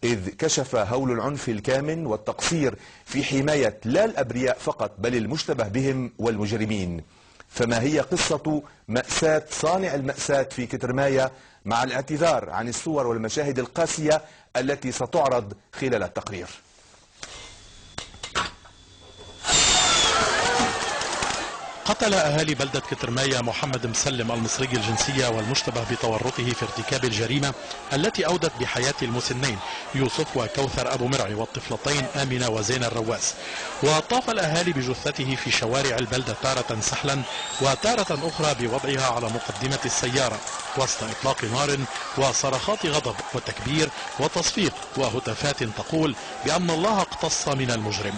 إذ كشف هول العنف الكامن والتقصير في حماية لا الأبرياء فقط بل المشتبه بهم والمجرمين. فما هي قصة مأساة صانع المأساة في كترماية، مع الاعتذار عن الصور والمشاهد القاسية التي ستعرض خلال التقرير؟ قتل أهالي بلدة كترماية محمد مسلم المصري الجنسية والمشتبه بتورطه في ارتكاب الجريمة التي أودت بحياة المسنين يوسف وكوثر أبو مرعي والطفلتين آمنة وزين الرواس. وطاف الأهالي بجثته في شوارع البلدة تارة سحلا وتارة أخرى بوضعها على مقدمة السيارة وسط إطلاق نار وصرخات غضب وتكبير وتصفيق وهتافات تقول بأن الله اقتص من المجرم.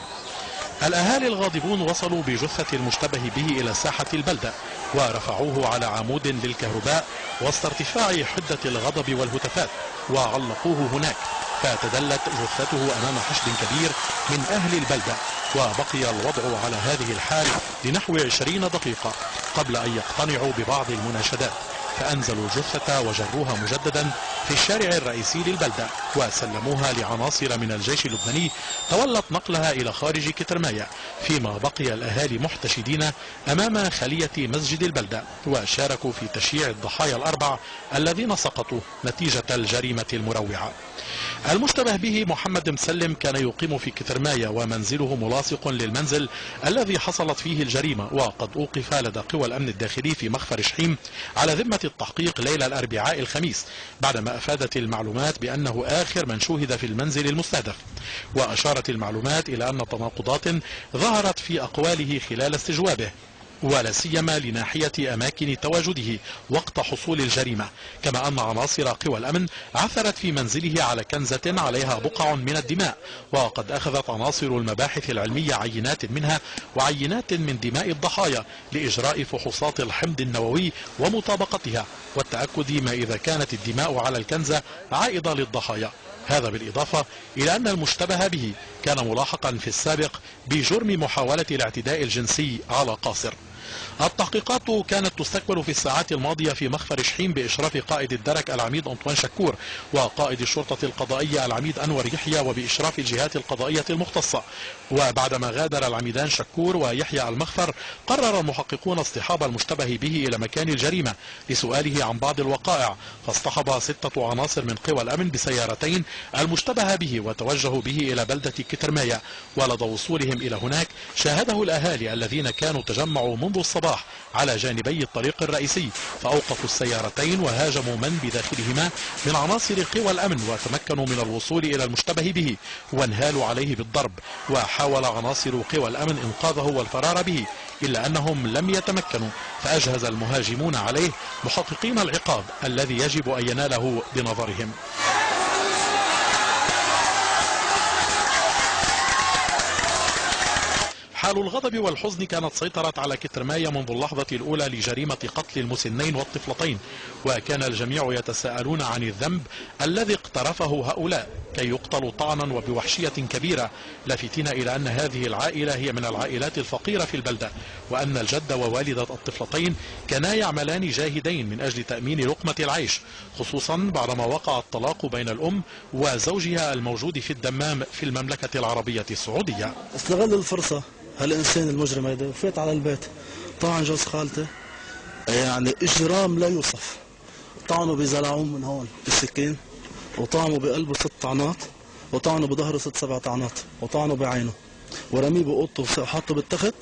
الأهالي الغاضبون وصلوا بجثة المشتبه به إلى ساحة البلدة ورفعوه على عمود للكهرباء وسط ارتفاع حدة الغضب والهتافات وعلقوه هناك، فتدلت جثته أمام حشد كبير من أهل البلدة، وبقي الوضع على هذه الحال لنحو 20 دقيقة قبل أن يقتنعوا ببعض المناشدات، فأنزلوا الجثة وجروها مجددا في الشارع الرئيسي للبلدة وسلموها لعناصر من الجيش اللبناني تولت نقلها إلى خارج كترماية، فيما بقي الأهالي محتشدين أمام خلية مسجد البلدة وشاركوا في تشييع الضحايا الأربع الذين سقطوا نتيجة الجريمة المروعة. المشتبه به محمد مسلم كان يقيم في كترماية ومنزله ملاصق للمنزل الذي حصلت فيه الجريمة، وقد أوقف لدى قوى الأمن الداخلي في مخفر شحيم على ذمة التحقيق ليلة الأربعاء الخميس، بعدما أفادت المعلومات بأنه آخر من شوهد في المنزل المستهدف. وأشارت المعلومات إلى أن تناقضات ظهرت في أقواله خلال استجوابه، ولا سيما لناحية أماكن تواجده وقت حصول الجريمة، كما أن عناصر قوى الأمن عثرت في منزله على كنزة عليها بقع من الدماء، وقد أخذت عناصر المباحث العلمية عينات منها وعينات من دماء الضحايا لإجراء فحوصات الحمض النووي ومطابقتها والتأكد ما إذا كانت الدماء على الكنزة عائدة للضحايا. هذا بالإضافة إلى أن المشتبه به كان ملاحقا في السابق بجرم محاولة الاعتداء الجنسي على قاصر. التحقيقات كانت تستكمل في الساعات الماضية في مخفر شحيم بإشراف قائد الدرك العميد أنطوان شكور وقائد الشرطة القضائية العميد أنور يحيى وبإشراف الجهات القضائية المختصة. وبعدما غادر العميدان شكور ويحيى المخفر، قرر المحققون اصطحاب المشتبه به إلى مكان الجريمة لسؤاله عن بعض الوقائع، فاصطحب 6 عناصر من قوى الأمن بسيارتين المشتبه به وتوجهوا به إلى بلدة كترماية. ولدى وصولهم إلى هناك شاهده الأهالي الذين كانوا تجمعوا منذ الصباح على جانبي الطريق الرئيسي، فأوقفوا السيارتين وهاجموا من بداخلهما من عناصر قوى الأمن وتمكنوا من الوصول إلى المشتبه به وانهالوا عليه بالضرب. وحاول عناصر قوى الأمن إنقاذه والفرار به، إلا أنهم لم يتمكنوا، فأجهز المهاجمون عليه محققين العقاب الذي يجب أن يناله بنظرهم. حال الغضب والحزن كانت سيطرت على كترماية منذ اللحظة الأولى لجريمة قتل المسنين والطفلتين، وكان الجميع يتساءلون عن الذنب الذي اقترفه هؤلاء كي يقتلوا طعنا وبوحشية كبيرة، لافتين إلى أن هذه العائلة هي من العائلات الفقيرة في البلدة، وأن الجد ووالدة الطفلتين كانا يعملان جاهدين من أجل تأمين لقمة العيش، خصوصا بعدما وقع الطلاق بين الأم وزوجها الموجود في الدمام في المملكة العربية السعودية. استغل الفرصة هالإنسان المجرم هيدا وفات على البيت، طعن جوز خالته، يعني إجرام لا يوصف. طعنوا بزلعوه من هون بالسكين، وطعنوا بقلبه 6 طعنات، وطعنوا بظهره 6-7 طعنات، وطعنوا بعينه، ورميه بأوضته وحطه بالتخت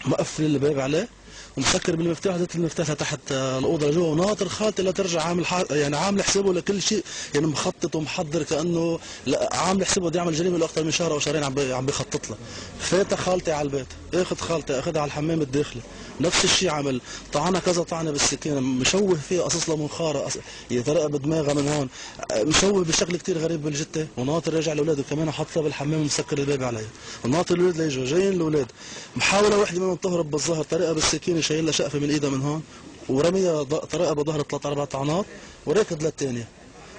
ومقفل الباب عليه ومسكر بالمفتاح، زت المفتاح لتحت الاوضه لجوا، وناطر خالتي لترجع عامل يعني عامل حسابه لكل شيء، يعني مخطط ومحضر كانه عامل حسابه بده يعمل جريمه لاكثر من شهر او شهرين عم بيخطط لها. فاتح خالتي على البيت، اخذ خالتي اخذها على الحمام الداخلي، نفس الشيء عمل، طعنها كذا طعنه بالسكينه، مشوه فيها قصص لمنخاره يترقب بدماغها من هون، مشوه بشكل كثير غريب بالجته، وناطر رجع لاولاده كمان حطها بالحمام ومسكر الباب عليها، وناطر الاولاد ليجوا جايين الاولاد، محاوله وحده منهم تهرب بالظهر، طريقها بالسكينه شايل لها شقفه من ايدها من هون، ورميها طريقها بظهر 3-4 طعنات، وركض للثانيه،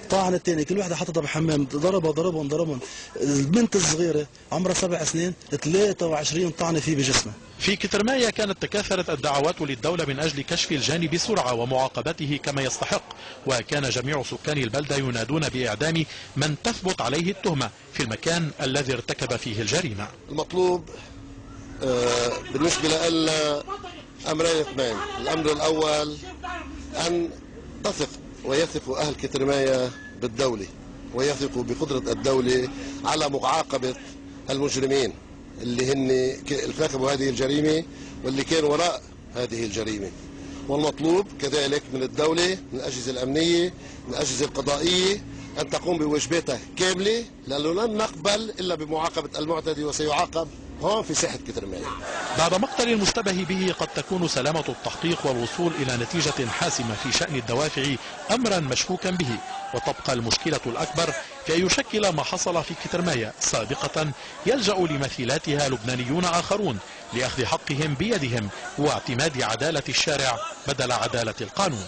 طعن الثاني، كل وحده حطتها بحمام، ضربهم. البنت الصغيره عمرها 7 سنين 23 طعنه فيه بجسمه. في كترماية كانت تكاثرت الدعوات للدولة من أجل كشف الجاني بسرعة ومعاقبته كما يستحق، وكان جميع سكان البلدة ينادون بإعدام من تثبت عليه التهمة في المكان الذي ارتكب فيه الجريمة. المطلوب بالنسبة لنا أمرين اثنين. الأمر الأول أن تثق ويثق أهل كترماية بالدولة ويثقوا بقدرة الدولة على معاقبة المجرمين اللي هن ارتكبوا هذه الجريمة واللي كانوا وراء هذه الجريمة. والمطلوب كذلك من الدولة، من الأجهزة الأمنية، من الأجهزة القضائية أن تقوم بواجباتها كاملة، لأنه لن نقبل إلا بمعاقبة المعتدي وسيعاقب هون في ساحة كترماية. بعد مقتل المشتبه به قد تكون سلامة التحقيق والوصول إلى نتيجة حاسمة في شأن الدوافع أمرا مشكوكا به، وتبقى المشكلة الأكبر في أن يشكل ما حصل في كترماية سابقة يلجأ لمثيلاتها لبنانيون آخرون لأخذ حقهم بيدهم واعتماد عدالة الشارع بدل عدالة القانون.